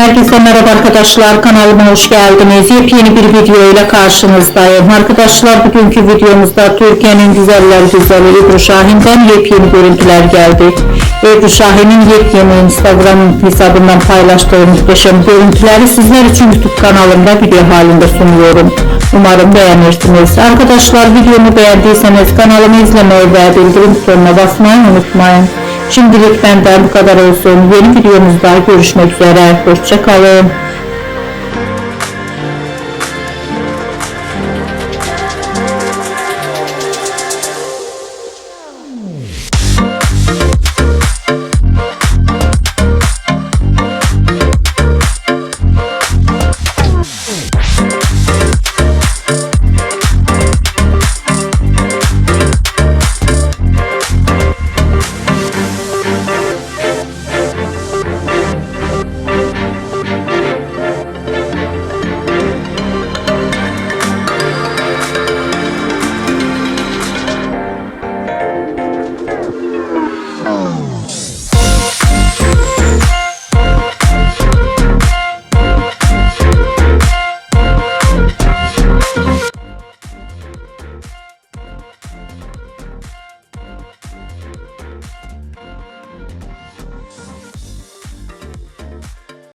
Herkese merhaba arkadaşlar, kanalıma hoş geldiniz. Yepyeni bir video ile karşınızdayım. Arkadaşlar, bugünkü videomuzda Türkiye'nin güzeller güzeli Ebru Şahin'den yepyeni görüntüler geldi. Ebru Şahin'in yepyeni Instagram hesabından paylaştığı muhteşem görüntüleri sizler için YouTube kanalımda video halinde sunuyorum. Umarım beğenirsiniz. Arkadaşlar, videomu beğendiyseniz kanalımı izlemeyi ve bildirim butonuna basmayı unutmayın. Şimdilik benden bu kadar olsun. Yeni videomuzda görüşmek üzere. Hoşça kalın.